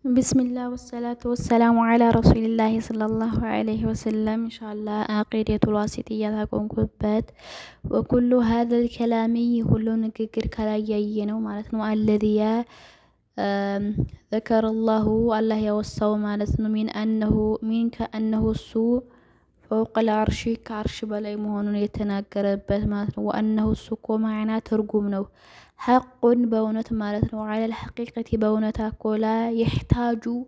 بسم الله والصلاة والسلام على رسول الله صلى الله عليه وسلم. إن شاء الله عقيدة الواسطية تكون كبات وكل هذا الكلام كل نككر كلايينو معناتنو الذي ذكر الله يوصوا معناتنو من كأنه السوء فوق العرش كعرش بلاي مهون يتناقربت معناتنو وأنه السوق معنا ترجمنو حق بونت معناتنو على الحقيقة بونتا كولا يحتاجوا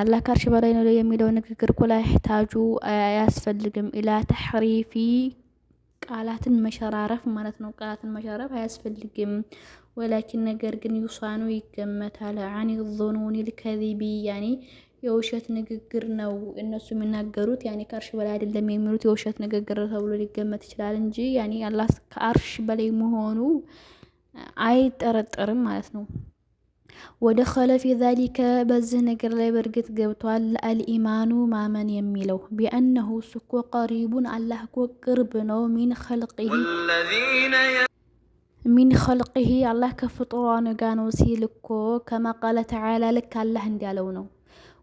الله كارش بلاي نو يميلو نككر كولا يحتاجوا يسفلقم إلى تحريف قالات مشرارف معناتنو قالات مشرارف يسفلقم ولكن نجرجن يصانو يكمتال عن الظنون الكذبي يعني የውሸት ንግግር ነው እነሱ የሚናገሩት ያኔ ከአርሽ በላይ አይደለም የሚሉት የውሸት ንግግር ተብሎ ሊገመት ይችላል እንጂ ያኔ አላህ ከአርሽ በላይ መሆኑ አይጠረጠርም ማለት ነው። ወደ ኸለፊ ذلك በዚህ ነገር ላይ በርግጥ ገብቷል አልኢማኑ ማመን የሚለው ቢአንሁ ስኮ ቀሪቡን አላህ እኮ ቅርብ ነው ሚን ኸልቂሂ አላህ ከፍጡራኑ ጋር ነው ሲል እኮ ከማ ቃለ ተዓላ ልክ አላህ እንዳለው ነው።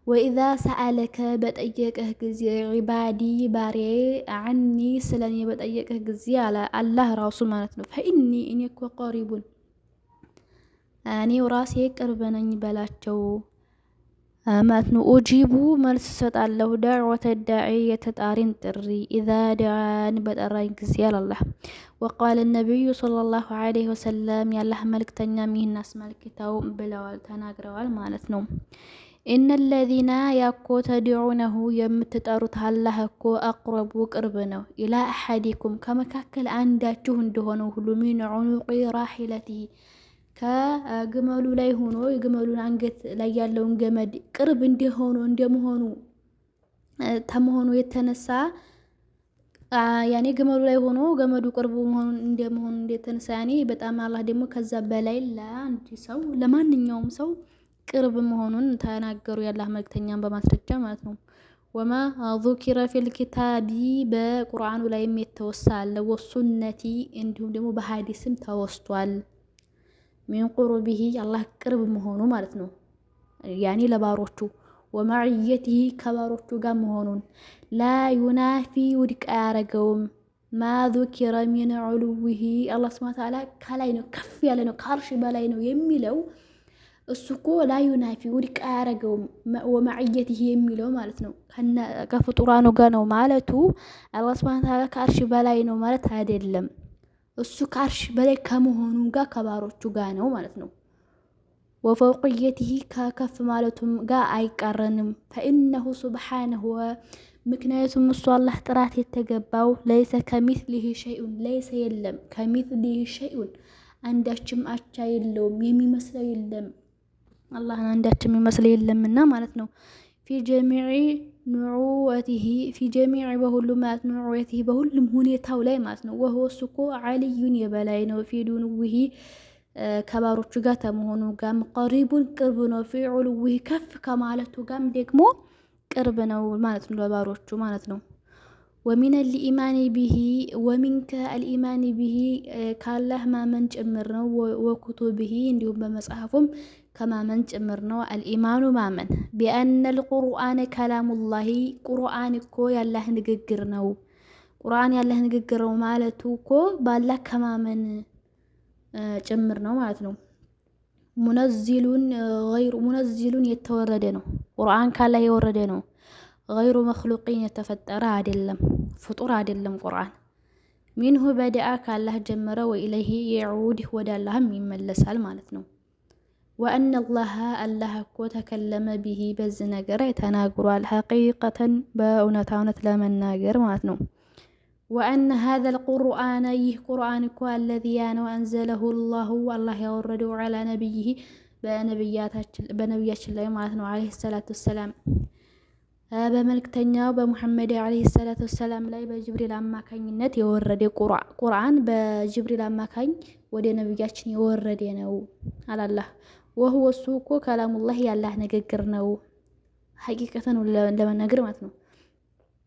ወኢዛ ሰአለከ በጠየቀህ ጊዜ ዒባዲ ባሪያዬ አኒ ስለኔ በጠየቀህ ጊዜ አለ አላህ ራሱ ማለት ነው። ፈኢኒ እኔ እኮ ቀሪቡን እኔው ራሴ ቅርብ ነኝ በላቸው ማለት ነው። ኡጂቡ መልስ እሰጣለሁ ዳዕወተ ዳዒ የተጣሪን ጥሪ ኢዛ ዳዓን በጠራኝ ጊዜ አላህ። ወቃለ ነቢዩ ሰለላሁ ዐለይሂ ወሰለም ያላህ መልክተኛም ይህን አስመልክተው ብለዋል ተናግረዋል ማለት ነው። ኢነ ለዚነ ያኮ ተድዑነሁ የምትጠሩት አላህ እኮ አቅረቡ ቅርብ ነው ኢላ አሐዲኩም ከመካከል አንዳችሁ እንደሆነው ሁሉ ሚን ዑኑቂ ራሒለቲሂ ከግመሉ ላይ ሆኖ የግመሉን አንገት ላይ ያለውን ገመድ ቅርብ እንደመሆኑ የተነሳ ያኔ ግመሉ ላይ ሆኖ ገመዱ ቅርብ እንደመሆኑ የተነሳ ያኔ በጣም አላህ ደግሞ ከዛ በላይ ለአንድ ሰው ለማንኛውም ሰው ቅርብ መሆኑን ተናገሩ ያላህ መልክተኛን በማስረጃ ማለት ነው። ወማ ዙኪረ ፊል ኪታቢ በቁርአኑ ላይም የተወሳ አለ ወሱነቲ እንዲሁም ደግሞ በሐዲስም ተወስቷል። ሚን ቁርቢሂ አላህ ቅርብ መሆኑ ማለት ነው ያኔ ለባሮቹ ወማዕየቲሂ ከባሮቹ ጋር መሆኑን ላ ዩናፊ ውድቅ አያረገውም። ማ ዙኪረ ሚን ዑሉዊሂ አላህ ሱብሓነሁ ወተዓላ ከላይ ነው ከፍ ያለ ነው ከአርሽ በላይ ነው የሚለው እሱ እኮ ላ ዩናፊ ውድቅ አያረገውም። ወማዕየቲሂ የሚለው ማለት ነው ከፍጡራኑ ጋር ነው ማለቱ አላህ ሱብሓነሁ ወተዓላ ከአርሽ በላይ ነው ማለት አይደለም። እሱ ከአርሽ በላይ ከመሆኑ ጋር ከባሮቹ ጋር ነው ማለት ነው። ወፈውቅየቲሂ ከከፍ ማለቱም ጋር አይቃረንም። ፈኢነሁ ሱብሓነሁ ምክንያቱም እሱ አላህ ጥራት የተገባው ለይሰ ከሚስሊሂ ሸይኡን ለይሰ የለም ከሚስሊሂ ሸይኡን አንዳችም አቻ የለውም የሚመስለው የለም አላህን አንዳችም የሚመስለው የለምና ማለት ነው። ፊ ጀሚዒ ኑዑወቲሂ ፊ ጀሚዒ በሁሉም ማለት ኑዑወቲሂ በሁሉም ሁኔታው ላይ ማለት ነው። ወህወ እሱ እኮ ዓሊዩን የበላይ ነው። ፊ ዱኑዊሂ ከባሮቹ ጋር ተመሆኑ ጋም ቀሪቡን ቅርብ ነው። ፊ ዑሉዊሂ ከፍ ከማለቱ ጋም ደግሞ ቅርብ ነው ማለት ነው ለባሮቹ ማለት ነው። ወሚን አልኢማኒ ቢሂ ወሚንከ አልኢማኒ ቢሂ ካላህ ማመን ጭምር ነው። ወኩቱቢሂ እንዲሁም በመጽሐፉም ከማመን ጭምር ነው። አልኢማኑ ማመን ቢአነ አልቁርአን ከላሙላሂ ቁርአን እኮ ያላህ ንግግር ነው። ቁርአን ያላህ ንግግር ነው ማለቱ እኮ ባላህ ከማመን ጭምር ነው ማለት ነው። ሙነዚሉን የተወረደ ነው። ቁርአን ካላህ የወረደ ነው። ገይሩ መክሉቂን የተፈጠረ አይደለም ፍጡር አይደለም። ቁርአን ሚንሁ በደአ ካላህ ጀመረ ወኢለይሂ የዑድ ወደ አላህም ይመለሳል ማለት ነው። ወአነ አላህ እኮ ተከለመ ቢሂ በዚህ ነገር ተናግሯል ሐቂቀተን በእውነት ለመናገር ማለት ነው። ወአነ ሀዘል ቁርአን ይህ ቁርአን እኮ አለዚ ነው አንዘለሁ አላህ ያወረደው ዐላ ነቢይሂ በነቢያችን ላይ ማለት ነው ዐለይሂ ሰላቱ ወሰላም በመልክተኛው በሙሐመድ ዐለይሂ ሰላቱ ወሰላም ላይ በጅብሪል አማካኝነት የወረደ ቁርአን በጅብሪል አማካኝ ወደ ነቢያችን የወረደ ነው አላህ። ወህወ እሱ እኮ ከላሙላህ ያላህ ንግግር ነው ሐቂቀተን ለመናገር ማለት ነው።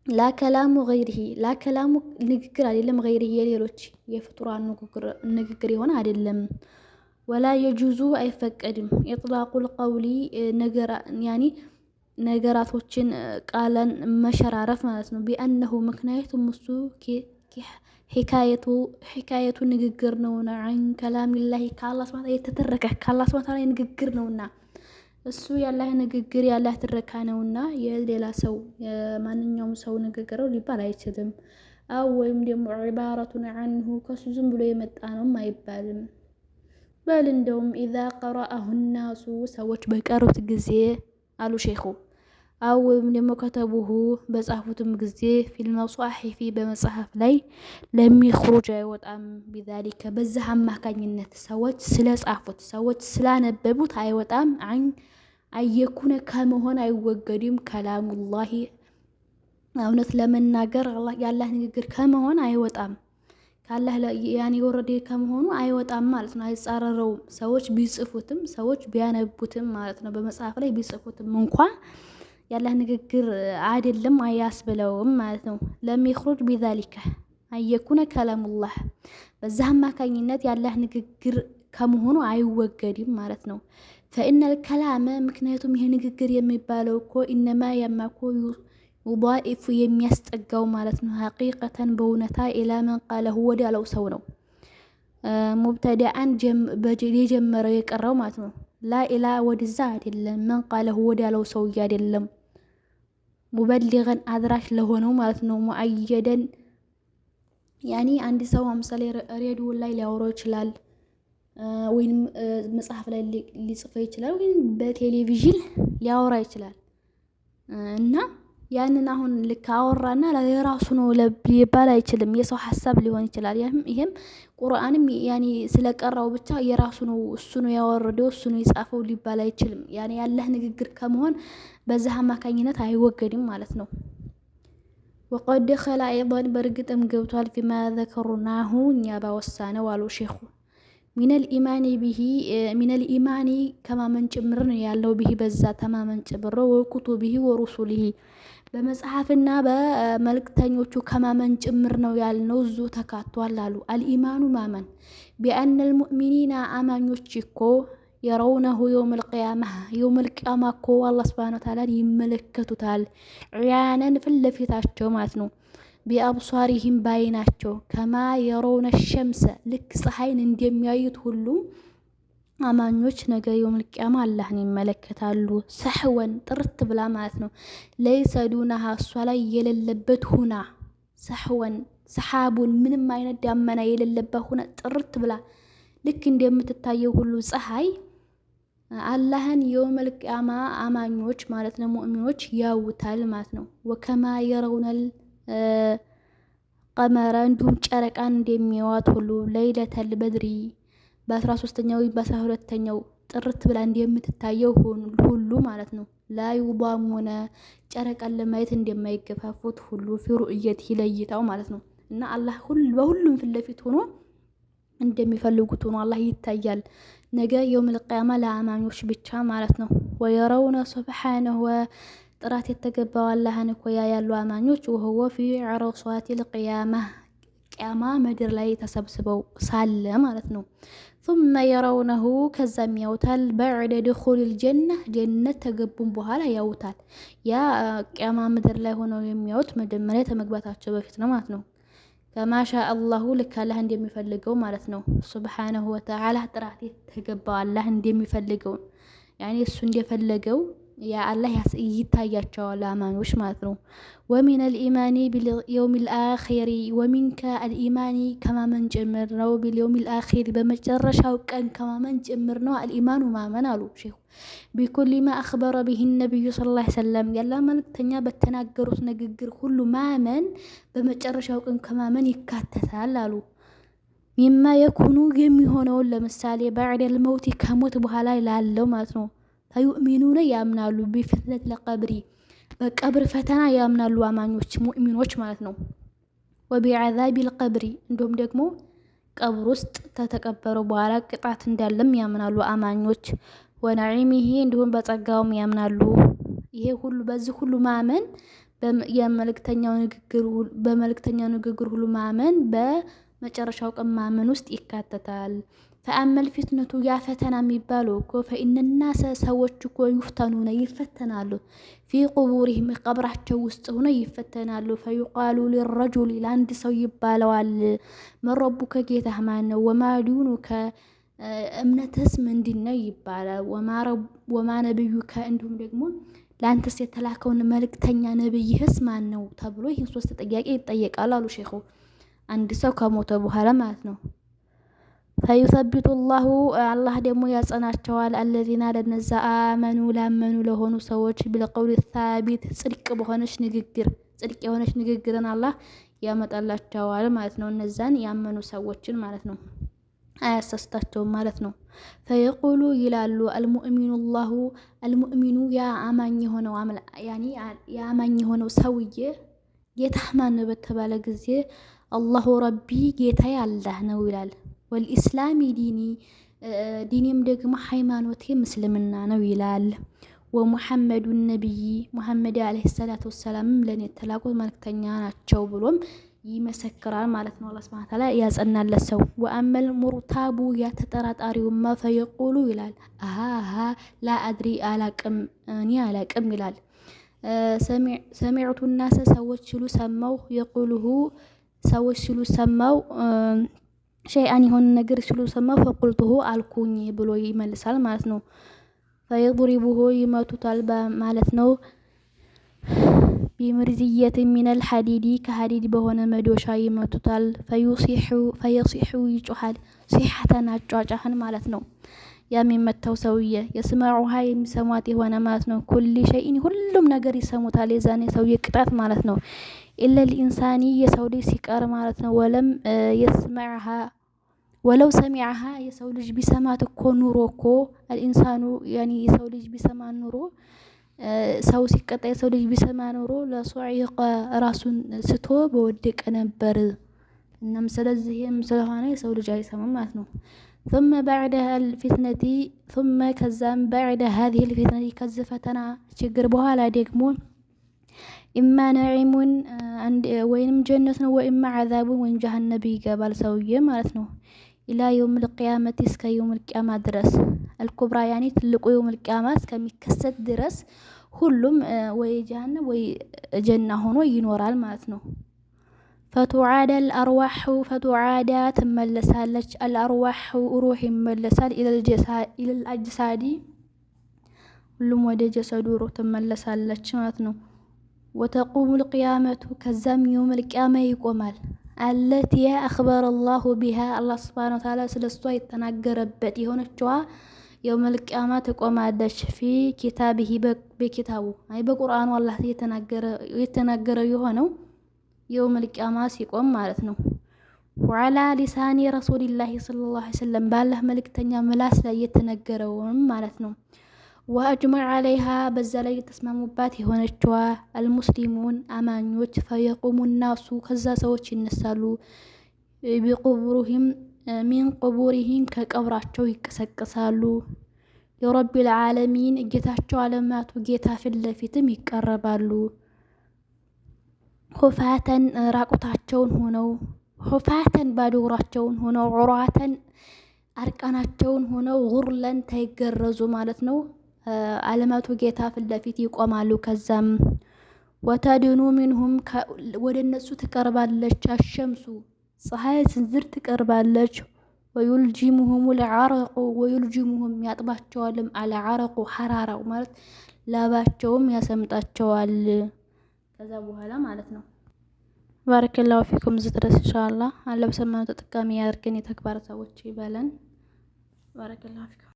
ላከላሙ ገይሪሂ ንግግር አይደለም። ገይሪሂ የሌሎች የፍጡራን ንግግር የሆነ አይደለም። ወላ የጁዙ አይፈቀድም ኢጥላቁል ቀውሊ ነገራቶችን ቃለን መሸራረፍ ማለት ነው። ቢአነሁ ምክንያቱም እሱ ሒካየቱ ንግግር ነውና ዐን ከላሚላሂ ከአላህ ሱብሓነሁ ወተዓላ የተተረከ ከአላህ ሱብሓነሁ ወተዓላ ንግግር ነውና እሱ ያላህ ንግግር ያላህ ትረካ ነውና የሌላ ሰው ማንኛውም ሰው ንግግር ሊባል አይችልም። አው ወይም ደግሞ ዒባረቱን ዐንሁ ከሱ ዝም ብሎ የመጣ ነውም አይባልም። በል እንደውም ኢዛ ቀረአሁ ናሱ ሰዎች በቀሩት ጊዜ አሉ ሼኹ አው ወይም ደግሞ ከተቡሁ በጻፉትም ጊዜ ፊልመሷሒፊ በመጽሐፍ ላይ ለሚኽሩጅ አይወጣም። ቢዛሊከ በዛ አማካኝነት ሰዎች ስለጻፉት ሰዎች ስላነበቡት አይወጣም። አየኩነ ከመሆን አይወገድም። ከላሙላሂ እውነት ለመናገር ያላህ ንግግር ከመሆን አይወጣም። ካላህ ያኔ ወረደ ከመሆኑ አይወጣም ማለት ነው። አይጻረረውም። ሰዎች ቢጽፉትም ሰዎች ቢያነቡትም ማለት ነው። በመጽሐፍ ላይ ቢጽፉትም እንኳን ያላህ ንግግር አይደለም አያስብለውም ማለት ነው። ለሚኽሩጅ ቢዛሊከ አየኩነ ከላሙላህ በዛ አማካኝነት ያላህ ንግግር ከመሆኑ አይወገድም ማለት ነው። ፈኢነል ከላመ ምክንያቱም ይሄ ንግግር የሚባለው እኮ ኢነማ የማኮ ዩዳኢፉ የሚያስጠጋው ማለት ነው። ሐቂቀተን በእውነታ ኢላ መን ቃለሁ ወዳለው ሰው ነው። ሙብተዳአን የጀመረው የቀረው ማለት ነው። ላኢላ ወደዛ አይደለም። መን ቃለሁ ወዳለው ሰው አይደለም። ሙበሊገን አድራሽ ለሆነው ማለት ነው። ሙአየደን ያኒ አንድ ሰው አምሳሌ ሬዲዮ ላይ ሊያወራው ይችላል፣ ወይም መጽሐፍ ላይ ሊጽፈው ይችላል፣ ወይም በቴሌቪዥን ሊያወራ ይችላል እና ያንን አሁን ልክ አወራና ለራሱ ነው ሊባል አይችልም። የሰው ሐሳብ ሊሆን ይችላል። ይሄም ቁርአንም ያኒ ስለቀራው ብቻ የራሱ ነው እሱ ነው ያወረደው እሱ ነው የጻፈው ሊባል አይችልም። ያኒ ያላህ ንግግር ከመሆን በዛ አማካኝነት አይወገድም ማለት ነው። ወቀድ ደኸለ አይضን በርግጥም ገብቷል ፊማ ዘከሩናሁ እኛ ባወሳነው አሉ ሼኹ ሚነል ኢማኒ ከማመን ጭምር ነው ያለው ቢሂ በዛ ተማመን ጭምር ወኩቱቢሂ ወሩሱሊሂ በመጽሐፍና በመልእክተኞቹ ከማመን ጭምር ነው ያልነው እዙ ተካቷል አሉ። አልኢማኑ ማመን ቢአነል ሙእሚኒና አማኞች እኮ የረውነሁ የውመል ቂያማ እኮ አላህ ሱብሓነሁ ወተዓላ ይመለከቱታል። ዒያነን ፊት ለፊታቸው ማለት ነው። ቢአብሷሪሂም ባይናቸው ከማ የረውነ ሸምሰ ልክ ፀሐይን እንደሚያዩት ሁሉ አማኞች ነገ የውመል ቂያማ አላህን ይመለከታሉ። ሰሕወን ጥርት ብላ ማለት ነው። ለይሰ ዱነሃ እሷ ላይ የሌለበት ሁና ሰሕወን ሰሓቡን ምንም አይነት ዳመና የሌለበት ሁና ጥርት ብላ ልክ እንደምትታየው ሁሉ ፀሐይ አላህን የውመል ቂያማ አማኞች ማለት ነው ሙእሚኖች ያውታል ማለት ነው። ወከማ የረውነል ቀመረ እንዲሁም ጨረቃን እንደሚያዋት ሁሉ ለይለተል በድሪ በ13ኛው በ12ኛው ጥርት ብላ እንደምትታየው ሁሉ ማለት ነው። ላዩባሙነ ጨረቃን ለማየት እንደማይገፋፉት ሁሉ ፊሩእየት ይለይታው ማለት ነው። እና አላህ በሁሉም ፊት ለፊት ሆኖ እንደሚፈልጉት ሆኖ አላህ ይታያል። ነገ የውመል ቂያማ ለአማኞች ብቻ ማለት ነው። ወየረውነ ሱብሓነሁ ጥራት የተገባው አላህን እኮ ያያሉ አማኞች ወህወ ፊ ዐረሷቲል ቂያማ ምድር ላይ ተሰብስበው ሳለ ማለት ነው። ثم يرونه ከዛም ያውታል በዕደ ድኹሊል ጀነት ተገቡም በኋላ ያውታል። ያ ቂያማ ምድር ላይ ሆነው የሚያዩት መጀመሪያ ተመግባታቸው በፊት ነው ማለት ነው። ከማሻ አላሁ ልክ አላህ እንደሚፈልገው ማለት ነው። ሱብሓነሁ ወተዓላ ጥራት የተገባው አላህ እንደሚፈልገው ያኔ እሱ እንደፈለገው ያ አላህ ይታያቸዋል አማኞች ማለት ነው። ወሚነል ኢማኒ ቢልየውሚል አኺሪ ወሚንከ አልኢማኒ ከማመን ጭምር ነው። ቢልየውሚል አኺሪ በመጨረሻው ቀን ከማመን ጭምር ነው። አልኢማኑ ማመን አሉ ሼኹ ቢኩሊ ማ አኽበረ ቢሂ ነቢዩ ሰለላሁ ዐለይሂ ወሰለም ያላ መልእክተኛ በተናገሩት ንግግር ሁሉ ማመን በመጨረሻው ቀን ከማመን ይካተታል አሉ። ሚማ የኩኑ የሚሆነውን ለምሳሌ በዕደል መውቲ ከሞት በኋላ ላለው ማለት ነው። ፈዩእሚኑነ ያምናሉ ቢፍትነት ለቀብሪ በቀብር ፈተና ያምናሉ አማኞች ሙእሚኖች ማለት ነው። ወቢዐዛቢል ቀብሪ እንዲሁም ደግሞ ቀብር ውስጥ ተተቀበሩ በኋላ ቅጣት እንዳለም ያምናሉ አማኞች። ወነዒሚሂ እንዲሁም በጸጋውም ያምናሉ። ይሄ ሁሉ በዚህ ሁሉ ማመን በመልእክተኛው ንግግር ሁሉ ማመን በመጨረሻው ቀን ማመን ውስጥ ይካተታል። ፈአመል ፊትነቱ ያ ፈተና የሚባለው እኮ ፈኢነናሰ ሰዎች እኮ ይፍተኑነ ይፈተናሉ ፊ ቁቡሪሂም ቀብራቸው ውስጥ ሆነ ይፈተናሉ። ፈዩቃሉ ሊረጁል ለአንድ ሰው ይባለዋል መረቡከ ጌታህ ማን ነው? ወማ ዲኑከ እምነትህስ ምንድን ነው ይባላል። ወማ ነብዩከ እንዲሁም ደግሞ ለአንተስ የተላከውን መልእክተኛ ነብይህስ ማን ነው ተብሎ ይህን 3 ጥያቄ ይጠየቃል አሉ ሼኹ። አንድ ሰው ከሞተ በኋላ ማለት ነው። ፈዩሰቢቱ ላሁ አላህ ደግሞ ያጸናቸዋል አለዚና ለነዛ አመኑ ላመኑ ለሆኑ ሰዎች ቢልቀውል ሳቢት ጽድቅ የሆነች ንግግርን አላህ ያመጣላቸዋል ማለት ነው። እነዛን ያመኑ ሰዎችን ማለት ነው። አያሳስታቸውም ማለት ነው። ፈየቁሉ ይላሉ አልሙእሚኑ ያ አማኝ የሆነው ሰውዬ ጌታህ ማን ነው በተባለ ጊዜ አላሁ ረቢ ጌታዬ አላህ ነው ይላል። ወልኢስላሚ ዲኔም ደግሞ ሃይማኖቴ ምስልምና ነው ይላል። ወሙሐመዱ ነቢይ ሙሐመድ ዓለይሂ ሰላቱ ወሰላምም ለእኔ የተላኩት መልክተኛ ናቸው ብሎም ይመሰክራል ማለት ነው። አላህ ሱብሓነሁ ወተዓላ ያጸናለት ሰው። ወአመል ሙርታቡ ያተጠራጣሪውማ ፈየቁሉ ይላል ላ አድሪ እኔ አላቅም ይላል። ሰሚዕቱ ናሰ ሰዎች ሲሉ ሰማው የቁሉሁ ሰዎች ሲሉ ሰማው ሸይአን የሆነ ነገር ሲሉ ሰማው ፈቁልቱሁ አልኩኝ ብሎ ይመልሳል ማለት ነው። ፈየድሪቡሁ ይመቱታል ማለት ነው። ቢምርዝየት ሚነል ሐዲዲ ከሐዲድ በሆነ መዶሻ ይመቱታል። ፈየሲሑ ይጮሃል ሲሐተን አጫጫህን ማለት ነው። የሚመታው ሰውዬ የስመዑሃ የሚሰሟት የሆነ ማለት ነው። ኩሊ ሸይን ሁሉም ነገር ይሰሙታል የዛኔ ሰውዬ ቅጣት ማለት ነው። ኢለል ኢንሳኒ የሰው ልጅ ሲቀር ማለት ነው። ወለው ሰሚዐሃ የሰው ልጅ ቢሰማት እኮ ኑሮ እኮ አልኢንሳኑ የሰው ልጅ ቢሰማ ኑሮ ሰው ሲቀጣ የሰው ልጅ ቢሰማ ኑሮ ለሱዒቀ ራሱን ስቶ በወደቀ ነበር። እናም ስለዚህም ስለሆነ የሰው ልጅ አይሰማም ማለት ነው። ثم بعد الفتنة ثم ከዛም بعد هذه الفتنة ከዚህ ፈተና ችግር በኋላ ደግሞ ኢማ ነዒሙን ወይንም ጀነት ነው ወኢማ ዓዛቡን ወይም ጀሃነም ይገባል ሰውዬ ማለት ነው። ኢላ የውመል ቂያመቲ እስከ የውመል ቂያማ ድረስ አልኩብራ ትልቁ የውመል ቂያማ እስከሚከሰት ድረስ ሁሉም ወይ ጀሃነም ወይ ጀና ሆኖ ይኖራል ማለት ነው። ፈቱዓዳ ትመለሳለች አልአርዋሑ ሩህ ይመለሳል ኢለል አጅሳዲ ሁሉም ወደ ጀሰዱ ሩህ ትመለሳለች ማለት ነው። ወተቁሙል ቂያመቱ ከዛም የውመል ቂያማ ይቆማል። አለቲ አኽበረ አላሁ ቢሃ አላህ ሱብሓነሁ ወተዓላ ስለሷ የተናገረበት የሆነችዋ የውመል ቂያማ ትቆማለች። ፊ ኪታቢሂ በኪታቡ በቁርአኑ አላህ የተናገረው የሆነው የውመል ቂያማ ሲቆም ማለት ነው። ወዓላ ሊሳኒ ረሱሊላሂ ሰለላሁ ዐለይሂ ወሰለም ባላህ መልእክተኛ ምላስ ላይ የተነገረውም ማለት ነው። ወአጅመዕ ዐለይሃ በዛ ላይ የተስማሙባት የሆነችዋ አልሙስሊሙን አማኞች ፈየቁሙ ናሱ ከዛ ሰዎች ይነሳሉ ቢቁቡሪሂም ሚን ቁቡሪሂም ከቀብራቸው ይቀሰቀሳሉ። የረቢል ዓለሚን ጌታቸው ዓለማቱ ጌታ ፊት ለፊትም ይቀረባሉ። ሁፋተን ራቁታቸውን ሆነው ሁፋተን ባዶ እግራቸውን ሆነው ዑራተን አርቃናቸውን ሆነው ጉርለን ተይገረዙ ማለት ነው። ዓለማቱ ጌታ ፊት ለፊት ይቆማሉ። ከዛም ወተድኑ ሚንሁም ወደ እነሱ ትቀርባለች አሸምሱ ፀሐይ ስንዝር ትቀርባለች። ወዩልጂሙሁም ለዓረቁ ወዩልጂሙሁም ያጥባቸዋልም አለዓረቁ ሐራራው ማለት ላባቸውም ያሰምጣቸዋል። ከዛ በኋላ ማለት ነው። ባረከላሁ ፊኩም ዝድረስ ኢንሻአላህ አለህ በሰማነው ተጠቃሚ ያድርገን የተግባር ሰዎች ይበለን። ባረከላሁ ፊኩም